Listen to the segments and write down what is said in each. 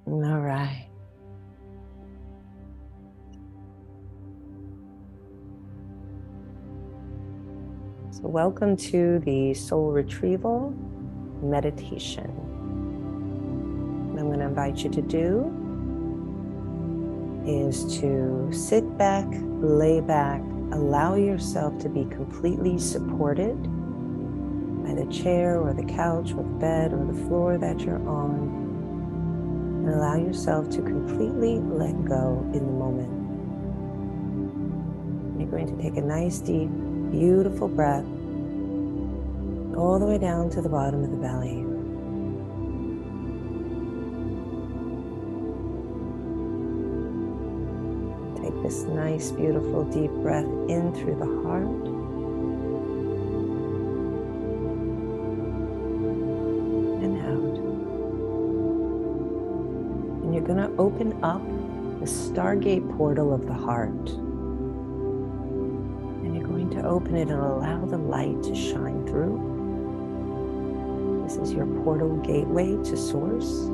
All right. So welcome to the soul retrieval meditation. What I'm going to invite you to do is to sit back, lay back, allow yourself to be completely supported by the chair or the couch or the bed or the floor that you're on, and allow yourself to completely let go in the moment. You're going to take a nice, deep, beautiful breath all the way down to the bottom of the belly. Take this nice, beautiful, deep breath in through the heart. And out. And you're going to open up the Stargate portal of the heart. And you're going to open it and allow the light to shine through. This is your portal gateway to Source.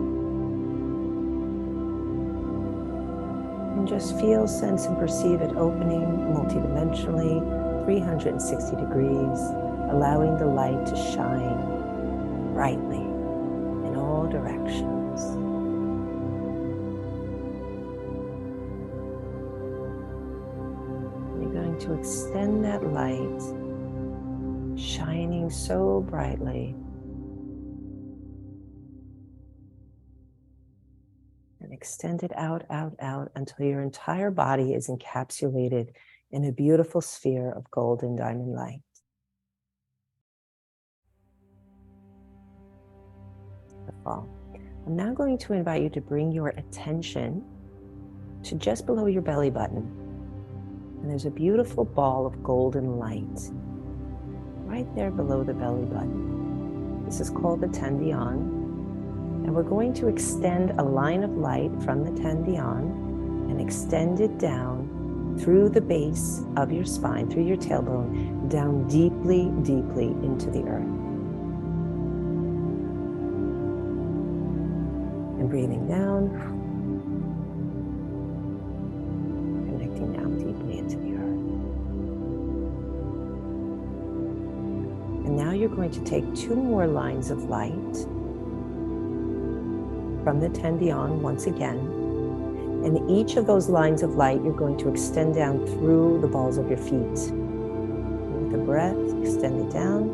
And just feel, sense, and perceive it opening multidimensionally, 360 degrees, allowing the light to shine brightly in all directions. You're going to extend that light, shining so brightly, and extend it out, out, out until your entire body is encapsulated in a beautiful sphere of golden diamond light. Beautiful. I'm now going to invite you to bring your attention to just below your belly button. And there's a beautiful ball of golden light right there below the belly button. This is called the Tendion. And we're going to extend a line of light from the Tendion and extend it down through the base of your spine, through your tailbone, down deeply, deeply into the earth. And breathing down, connecting down deeply into the earth. And now you're going to take 2 more lines of light from the Tendion once again, and each of those lines of light you're going to extend down through the balls of your feet. And with the breath, extend it down.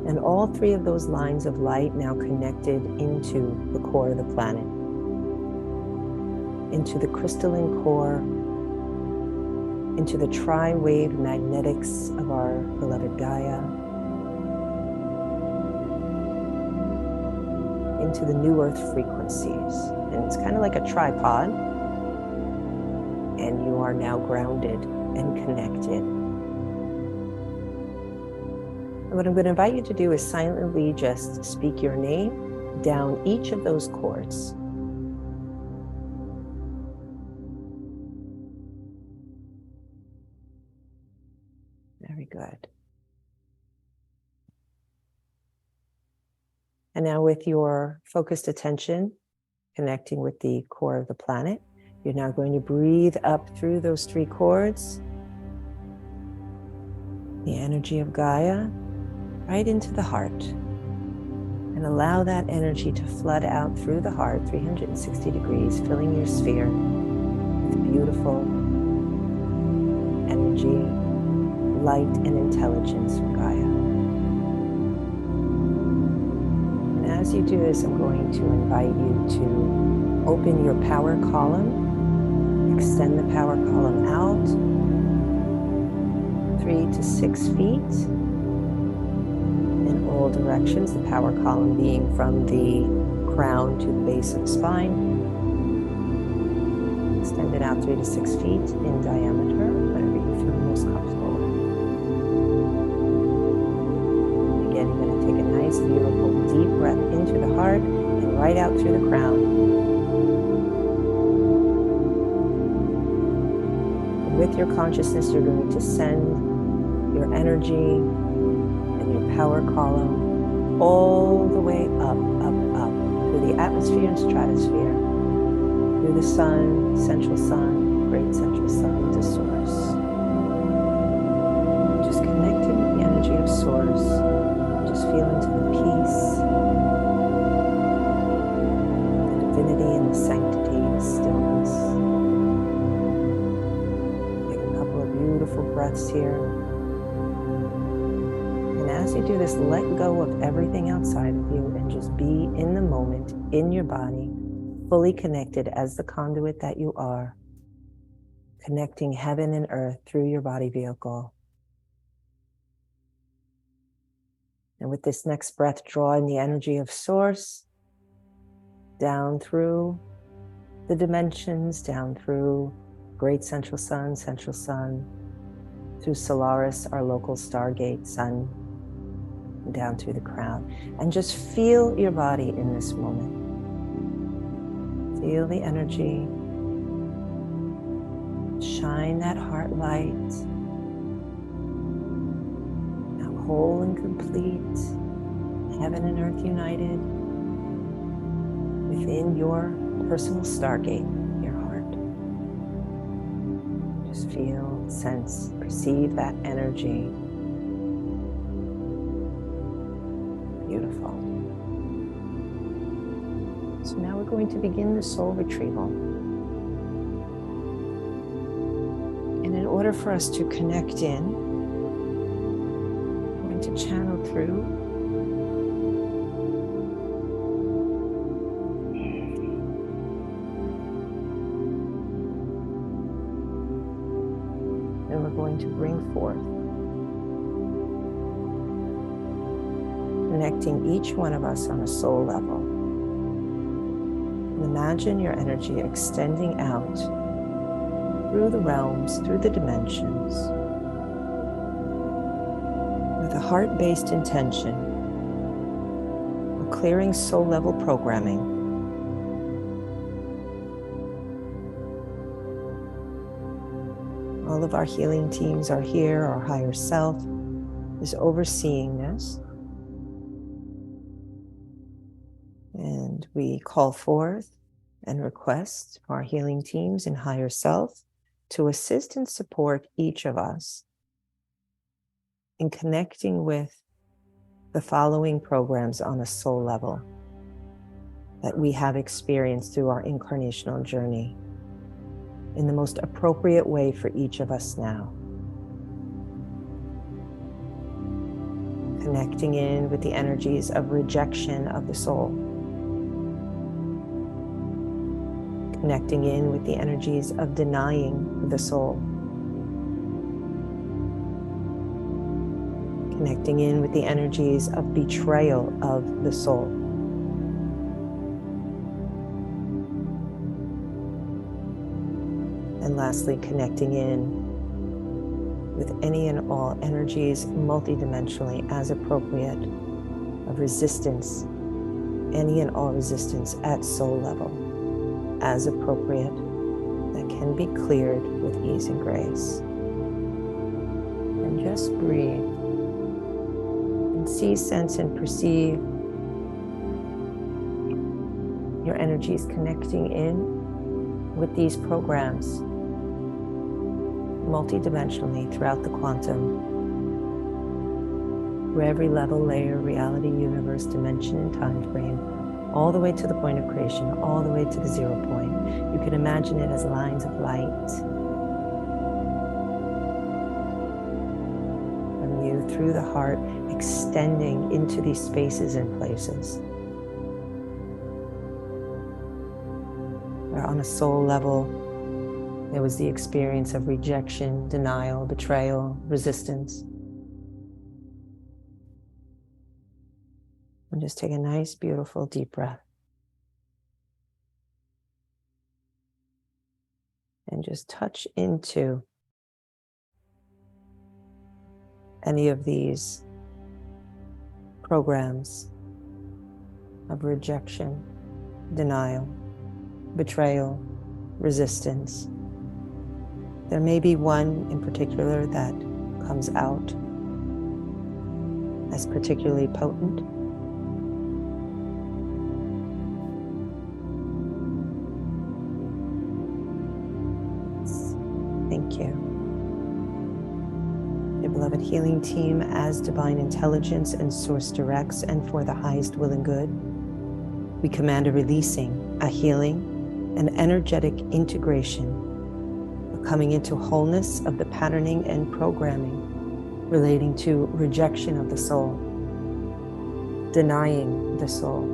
And all 3 of those lines of light now connected into the core of the planet, into the crystalline core, into the tri-wave magnetics of our beloved Gaia, into the new earth frequencies. And it's kind of like a tripod, and you are now grounded and connected. And what I'm going to invite you to do is silently just speak your name down each of those chords. Very good. And now with your focused attention, connecting with the core of the planet, you're now going to breathe up through those 3 chords, the energy of Gaia, right into the heart. And allow that energy to flood out through the heart, 360 degrees, filling your sphere with beautiful energy, light, and intelligence from Gaia. As you do this, I'm going to invite you to open your power column, extend the power column out 3 to 6 feet in all directions, the power column being from the crown to the base of the spine. Extend it out 3 to 6 feet in diameter, whatever you feel most comfortable with. Again, you're going to take a nice, beautiful, deep breath into the heart and right out through the crown. And with your consciousness, you're going to send your energy and your power column all the way up, through the atmosphere and stratosphere, through the sun, central sun, great central sun, to source. Just connecting with the energy of source, just feel into the peace, the divinity and the sanctity, the stillness. Take a couple of beautiful breaths here. And as you do this, let go of everything outside of you and just be in the moment, in your body, fully connected as the conduit that you are, connecting heaven and earth through your body vehicle. And with this next breath, draw in the energy of source down through the dimensions, down through great central sun, through Solaris, our local stargate sun, down through the crown. And just feel your body in this moment. Feel the energy. Shine that heart light. Now whole and complete, heaven and earth united within your personal stargate, your heart. Just feel, sense, perceive that energy. Beautiful. So now we're going to begin the soul retrieval. And in order for us to connect in, we're going to channel through and we're going to bring forth, connecting each one of us on a soul level. And imagine your energy extending out through the realms, through the dimensions, with a heart-based intention of clearing soul level programming. All of our healing teams are here. Our higher self is overseeing this. And we call forth and request our healing teams and higher self to assist and support each of us in connecting with the following programs on a soul level that we have experienced through our incarnational journey in the most appropriate way for each of us now. Connecting in with the energies of rejection of the soul. Connecting in with the energies of denying the soul. Connecting in with the energies of betrayal of the soul. And lastly, connecting in with any and all energies multidimensionally as appropriate of resistance, any and all resistance at soul level, as appropriate, that can be cleared with ease and grace. And just breathe and see, sense, and perceive your energies connecting in with these programs multidimensionally throughout the quantum, through every level, layer, reality, universe, dimension, and time frame, all the way to the point of creation, all the way to the 0 point. You can imagine it as lines of light from you through the heart, extending into these spaces and places. Where on a soul level, there was the experience of rejection, denial, betrayal, resistance. And just take a nice, beautiful, deep breath. And just touch into any of these programs of rejection, denial, betrayal, resistance. There may be one in particular that comes out as particularly potent. Thank you. Your beloved healing team, as divine intelligence and source directs and for the highest will and good, we command a releasing, a healing, an energetic integration, a coming into wholeness of the patterning and programming relating to rejection of the soul, denying the soul,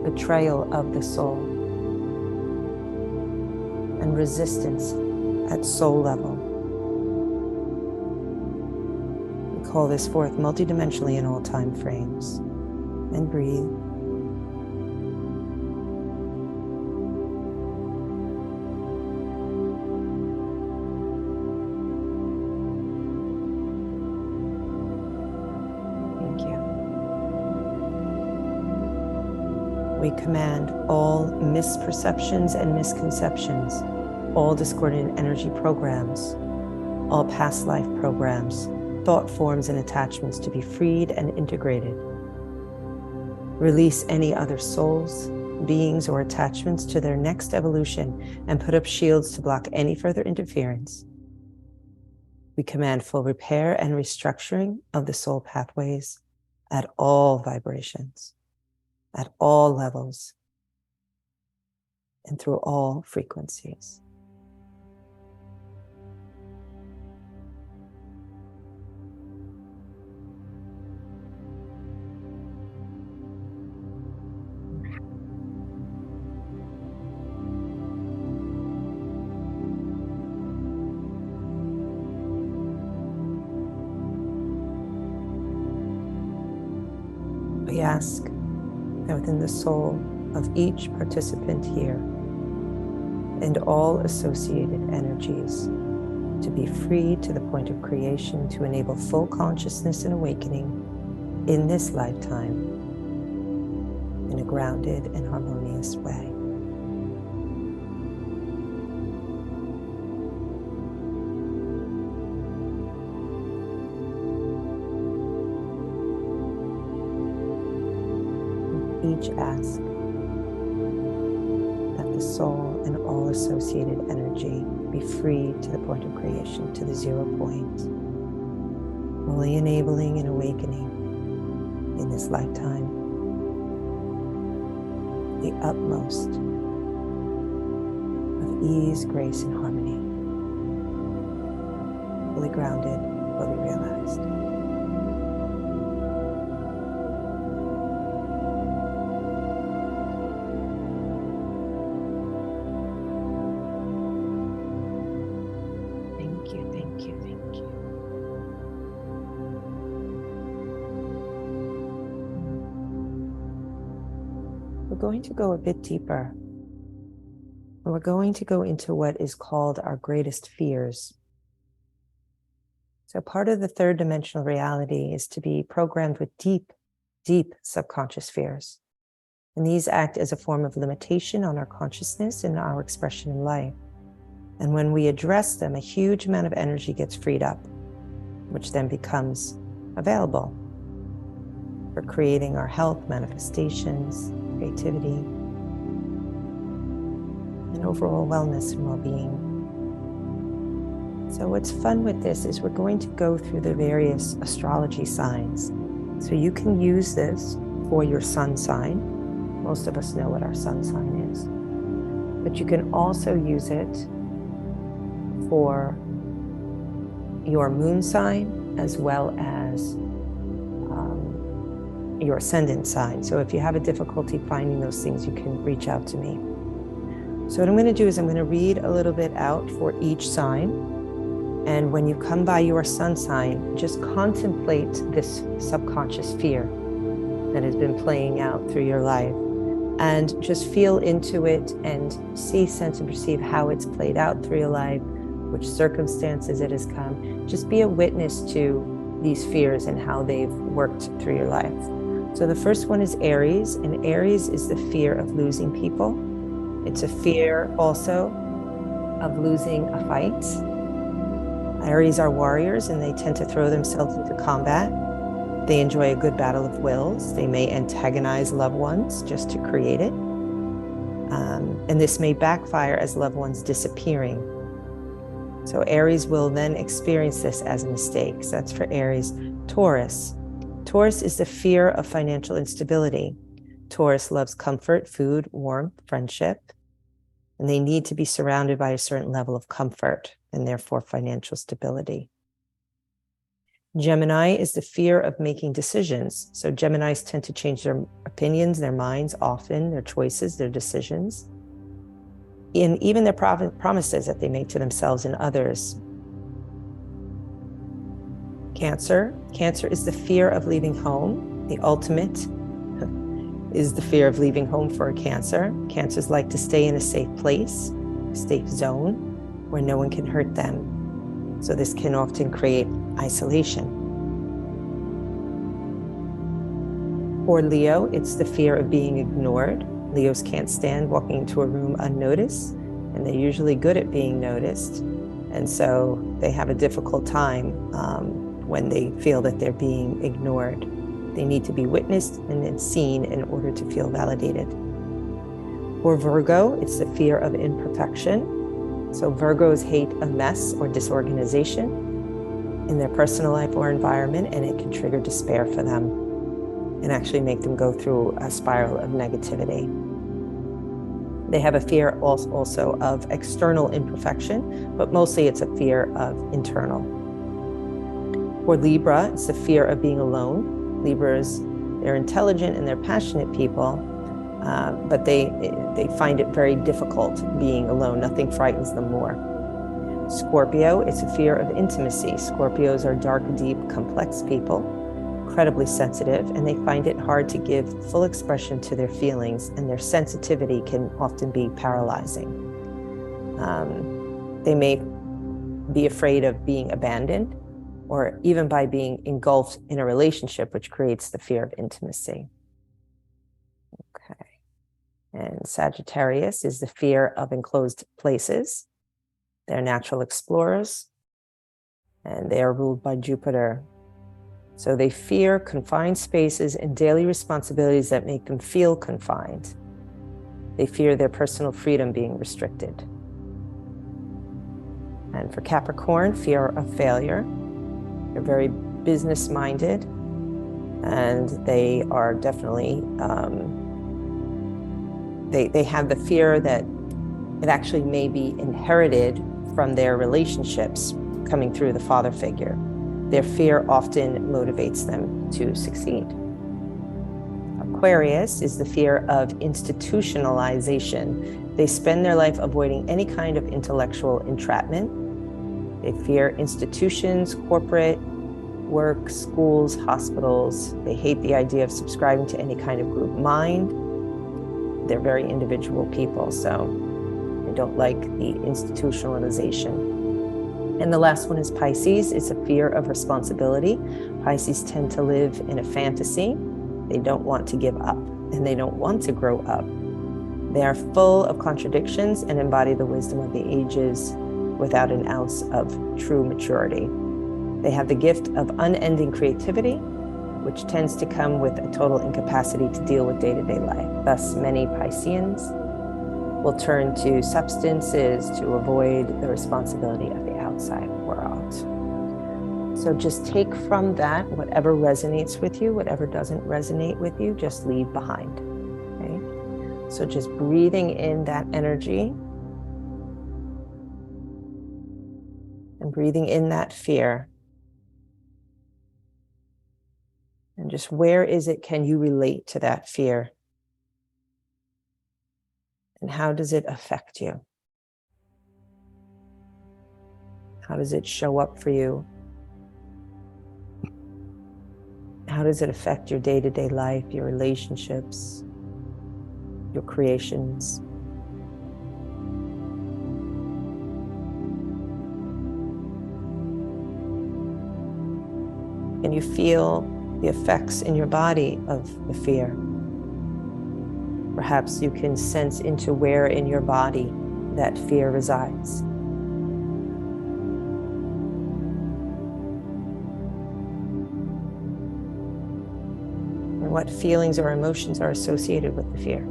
betrayal of the soul, and resistance at soul level. We call this forth multidimensionally in all time frames. And breathe. We command all misperceptions and misconceptions, all discordant energy programs, all past life programs, thought forms and attachments to be freed and integrated. Release any other souls, beings, or attachments to their next evolution and put up shields to block any further interference. We command full repair and restructuring of the soul pathways at all vibrations, at all levels, and through all frequencies. We ask that within the soul of each participant here and all associated energies to be freed to the point of creation to enable full consciousness and awakening in this lifetime in a grounded and harmonious way. Each ask that the soul and all associated energy be freed to the point of creation, to the 0 point, fully enabling and awakening in this lifetime the utmost of ease, grace, and harmony, fully grounded, fully realized. We're going to go a bit deeper. We're going to go into what is called our greatest fears. So part of the third dimensional reality is to be programmed with deep, deep subconscious fears. And these act as a form of limitation on our consciousness and our expression in life. And when we address them, a huge amount of energy gets freed up, which then becomes available for creating our health, manifestations, creativity, and overall wellness and well-being. So what's fun with this is we're going to go through the various astrology signs. So you can use this for your sun sign. Most of us know what our sun sign is. But you can also use it for your moon sign as well as your ascendant sign. So if you have a difficulty finding those things, you can reach out to me. So what I'm going to do is I'm going to read a little bit out for each sign. And when you come by your sun sign, just contemplate this subconscious fear that has been playing out through your life. And just feel into it and see, sense, and perceive how it's played out through your life, which circumstances it has come. Just be a witness to these fears and how they've worked through your life. So the first one is Aries, and Aries is the fear of losing people. It's a fear also of losing a fight. Aries are warriors and they tend to throw themselves into combat. They enjoy a good battle of wills. They may antagonize loved ones just to create it. And this may backfire as loved ones disappearing. So Aries will then experience this as a mistake. So that's for Aries. Taurus. Taurus is the fear of financial instability. Taurus loves comfort, food, warmth, friendship, and they need to be surrounded by a certain level of comfort and therefore financial stability. Gemini is the fear of making decisions. So Geminis tend to change their opinions, their minds often, their choices, their decisions, and even their promises that they make to themselves and others. Cancer. Cancer is the fear of leaving home. The ultimate is the fear of leaving home for a Cancer. Cancers like to stay in a safe place, a safe zone, where no one can hurt them. So this can often create isolation. For Leo, it's the fear of being ignored. Leos can't stand walking into a room unnoticed, and they're usually good at being noticed. And so they have a difficult time when they feel that they're being ignored. They need to be witnessed and seen in order to feel validated. For Virgo, it's the fear of imperfection. So Virgos hate a mess or disorganization in their personal life or environment, and it can trigger despair for them and actually make them go through a spiral of negativity. They have a fear also of external imperfection, but mostly it's a fear of internal. For Libra, it's the fear of being alone. Libras, they're intelligent and they're passionate people, but they find it very difficult being alone. Nothing frightens them more. Scorpio, it's a fear of intimacy. Scorpios are dark, deep, complex people, incredibly sensitive, and they find it hard to give full expression to their feelings, and their sensitivity can often be paralyzing. They may be afraid of being abandoned, or even by being engulfed in a relationship, which creates the fear of intimacy. Okay. And Sagittarius is the fear of enclosed places. They're natural explorers, and they are ruled by Jupiter. So they fear confined spaces and daily responsibilities that make them feel confined. They fear their personal freedom being restricted. And for Capricorn, fear of failure. They're very business-minded, and they are definitely, they have the fear that it actually may be inherited from their relationships coming through the father figure. Their fear often motivates them to succeed. Aquarius is the fear of institutionalization. They spend their life avoiding any kind of intellectual entrapment. They fear institutions, corporate work, schools, hospitals. They hate the idea of subscribing to any kind of group mind. They're very individual people, so they don't like the institutionalization. And the last one is Pisces. It's a fear of responsibility. Pisces tend to live in a fantasy. They don't want to give up, and they don't want to grow up. They are full of contradictions and embody the wisdom of the ages without an ounce of true maturity. They have the gift of unending creativity, which tends to come with a total incapacity to deal with day-to-day life. Thus, many Pisceans will turn to substances to avoid the responsibility of the outside world. So just take from that whatever resonates with you, whatever doesn't resonate with you, just leave behind. Okay? So just breathing in that energy and breathing in that fear. And just where is it, can you relate to that fear? And how does it affect you? How does it show up for you? How does it affect your day-to-day life, your relationships, your creations? Can you feel the effects in your body of the fear? Perhaps you can sense into where in your body that fear resides. And what feelings or emotions are associated with the fear?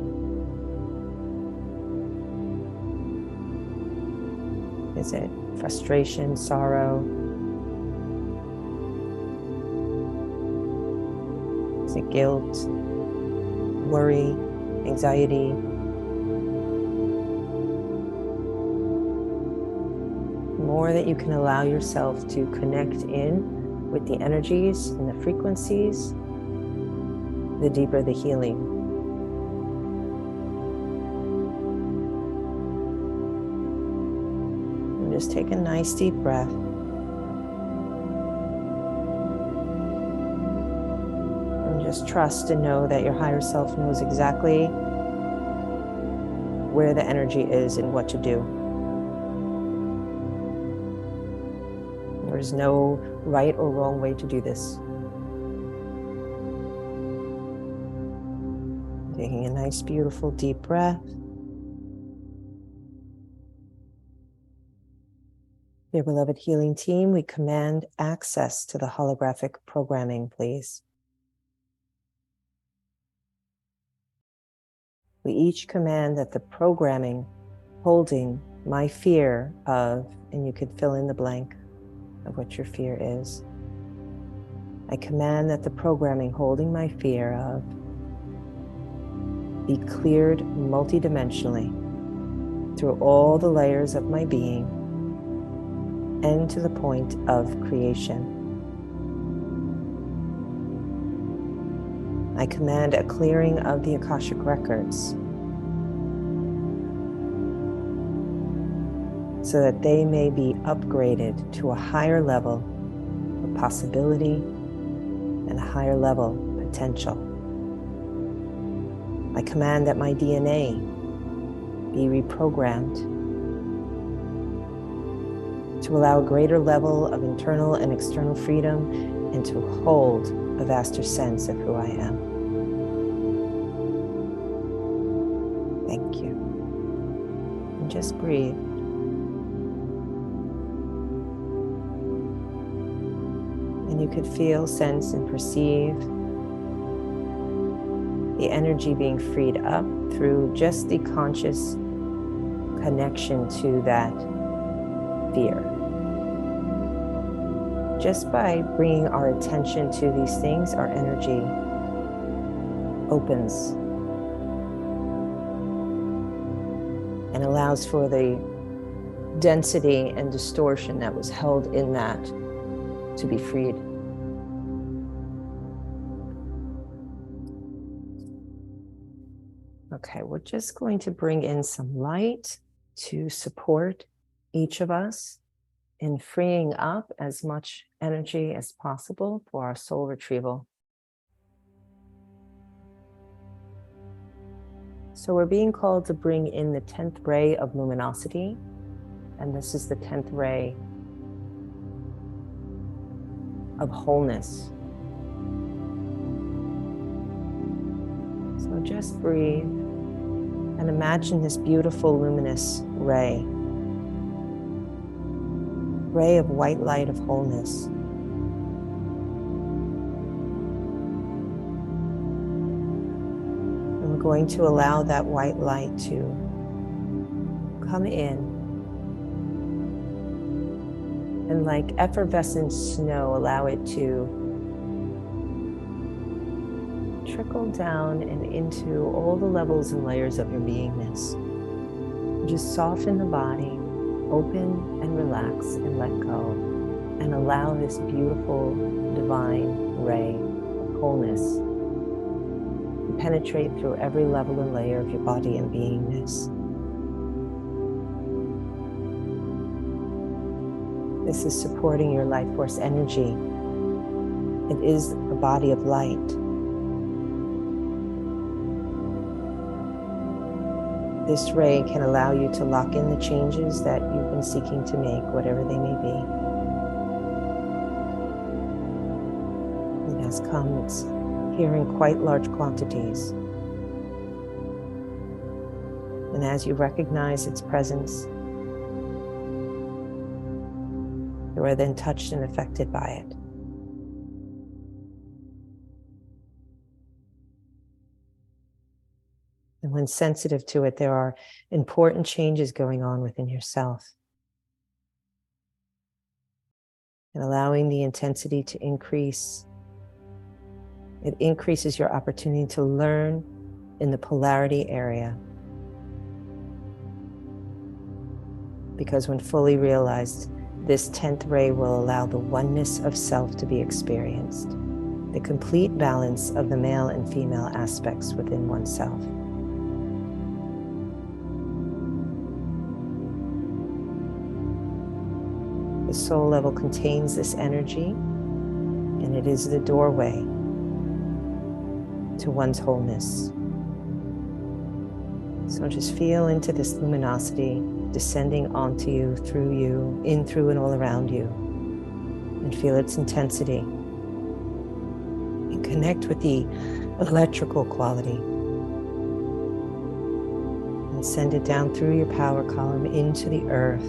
Is it frustration, sorrow? Is it guilt, worry, anxiety? The more that you can allow yourself to connect in with the energies and the frequencies, the deeper the healing. And just take a nice deep breath. And just trust and know that your higher self knows exactly where the energy is and what to do. There is no right or wrong way to do this. Taking a nice, beautiful, deep breath. Dear beloved healing team, we command access to the holographic programming, please. We each command that the programming holding my fear of, and you could fill in the blank of what your fear is. I command that the programming holding my fear of be cleared multidimensionally through all the layers of my being and to the point of creation. I command a clearing of the Akashic records so that they may be upgraded to a higher level of possibility and a higher level of potential. I command that my DNA be reprogrammed to allow a greater level of internal and external freedom and to hold a vaster sense of who I am. Thank you. And just breathe. And you could feel, sense, and perceive the energy being freed up through just the conscious connection to that fear. Just by bringing our attention to these things, our energy opens and allows for the density and distortion that was held in that to be freed. Okay, we're just going to bring in some light to support each of us in freeing up as much energy as possible for our soul retrieval. So we're being called to bring in the 10th ray of luminosity, and this is the 10th ray of wholeness. So just breathe and imagine this beautiful luminous ray of white light of wholeness. And we're going to allow that white light to come in and, like effervescent snow, allow it to trickle down and into all the levels and layers of your beingness. Just soften the body, open and relax and let go, and allow this beautiful divine ray of wholeness to penetrate through every level and layer of your body and beingness. This is supporting your life force energy. It is a body of light. This ray can allow you to lock in the changes that you've been seeking to make, whatever they may be. It has come, it's here in quite large quantities. And as you recognize its presence, you are then touched and affected by it. And when sensitive to it, there are important changes going on within yourself. and allowing the intensity to increase. It increases your opportunity to learn in the polarity area. Because when fully realized, this 10th ray will allow the oneness of self to be experienced, the complete balance of the male and female aspects within oneself. The soul level contains this energy, and it is the doorway to one's wholeness. So just feel into this luminosity descending onto you, through you, in, through, and all around you. And feel its intensity. And connect with the electrical quality. And send it down through your power column into the earth.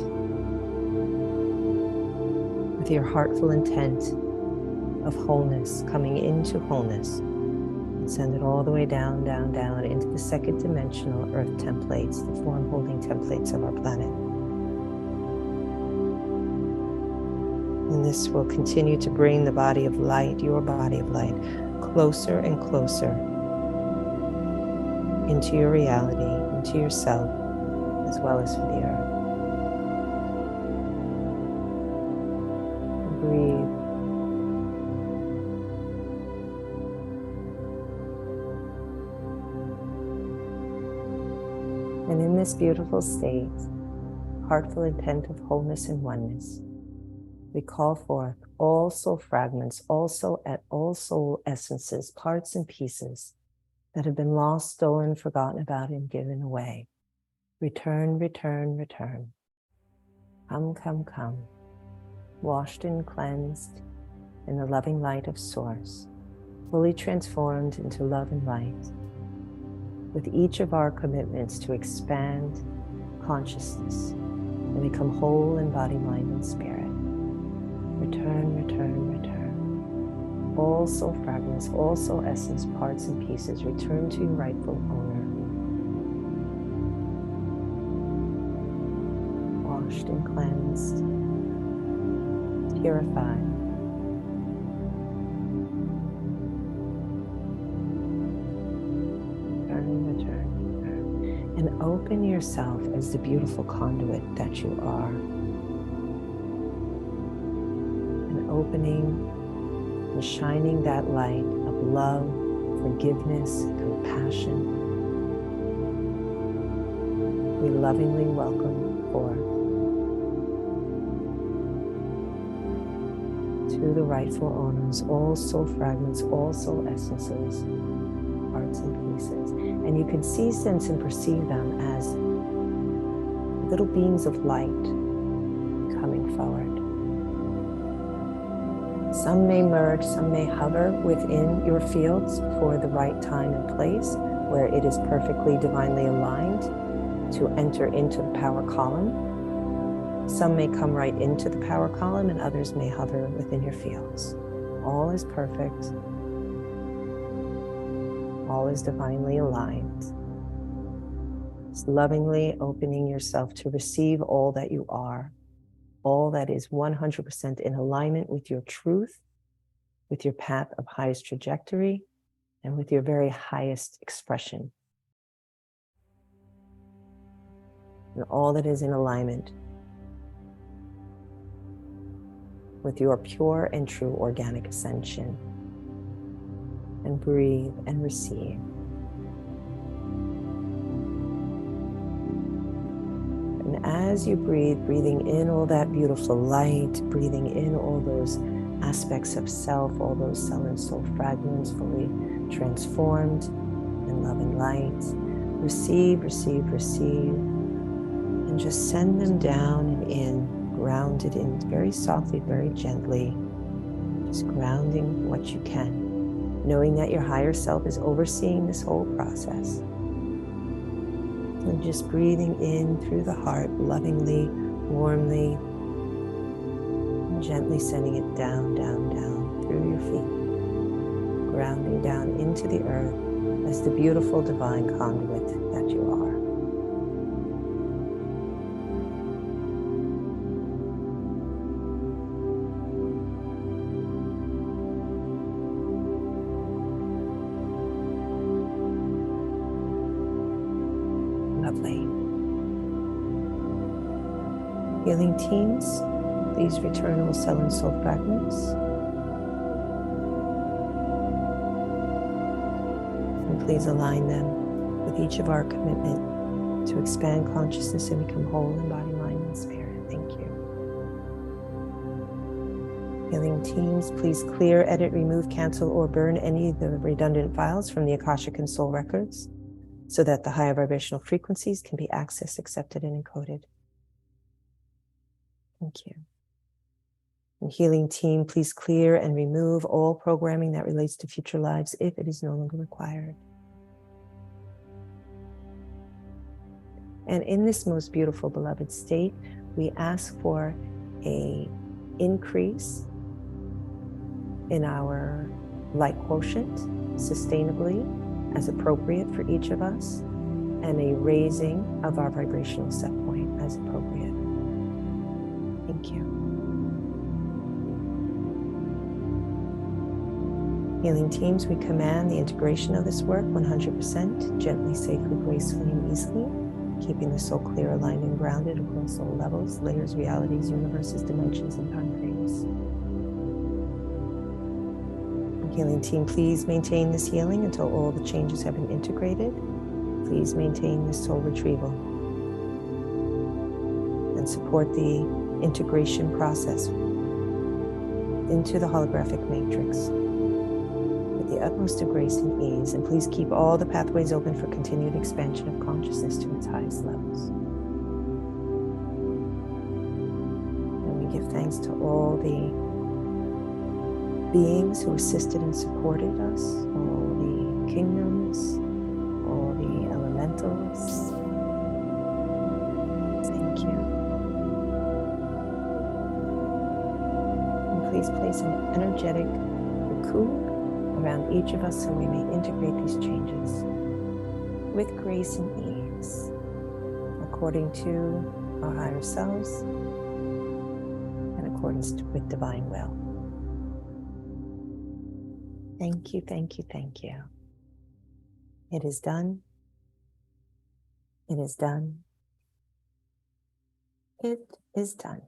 With your heartful intent of wholeness, coming into wholeness. And send it all the way down, down, down into the second dimensional earth templates, the form holding templates of our planet. And this will continue to bring the body of light, your body of light, closer and closer into your reality, into yourself, as well as for the earth. Breathe. And in this beautiful state, heartful intent of wholeness and oneness, we call forth all soul fragments, all soul essences, parts and pieces that have been lost, stolen, forgotten about, and given away. Return, return, return. Come, come, come. Washed and cleansed in the loving light of Source, fully transformed into love and light, with each of our commitments to expand consciousness and become whole in body, mind, and spirit. Return, return, return. All soul fragments, all soul essence, parts and pieces, return to your rightful owner. Washed and cleansed, purified. And open yourself as the beautiful conduit that you are. And opening and shining that light of love, forgiveness, compassion. We lovingly welcome forth to the rightful owners, all soul fragments, all soul essences, parts and pieces. And you can see, sense, and perceive them as little beams of light coming forward. Some may merge, some may hover within your fields for the right time and place where it is perfectly divinely aligned to enter into the power column. Some may come right into the power column and others may hover within your fields. All is perfect. All is divinely aligned. Just lovingly opening yourself to receive all that you are, all that is 100% in alignment with your truth, with your path of highest trajectory, and with your very highest expression. And all that is in alignment with your pure and true organic ascension. And breathe and receive. And as you breathe, breathing in all that beautiful light, breathing in all those aspects of self, all those cell and soul fragments fully transformed in love and light, receive, receive, receive, and just send them down and in, grounded in very softly, very gently, just grounding what you can. Knowing that your higher self is overseeing this whole process. And just breathing in through the heart, lovingly, warmly, and gently sending it down, down, down through your feet, grounding down into the earth as the beautiful divine conduit that you are. Healing teams, please return all cell and soul fragments. And please align them with each of our commitment to expand consciousness and become whole in body, mind, and spirit. Thank you. Healing teams, please clear, edit, remove, cancel, or burn any of the redundant files from the Akashic and Soul records so that the higher vibrational frequencies can be accessed, accepted, and encoded. Thank you. And healing team, please clear and remove all programming that relates to future lives if it is no longer required. And in this most beautiful, beloved state, we ask for an increase in our light quotient sustainably as appropriate for each of us, and a raising of our vibrational set point as appropriate. Thank you. Healing teams, we command the integration of this work 100%, gently, safely, gracefully, and easily, keeping the soul clear, aligned, and grounded across all levels, layers, realities, universes, dimensions, and time frames. Healing team, please maintain this healing until all the changes have been integrated. Please maintain this soul retrieval and support the integration process into the holographic matrix with the utmost of grace and ease. And please keep all the pathways open for continued expansion of consciousness to its highest levels. And we give thanks to all the beings who assisted and supported us, all the kingdoms, all the elementals. Thank you. And please place an energetic cocoon around each of us so we may integrate these changes with grace and ease, according to our higher selves and accordance with divine will. Thank you, thank you, thank you. It is done. It is done. It is done.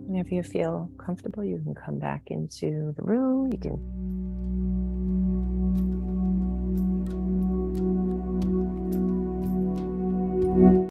Whenever you feel comfortable, you can come back into the room. You can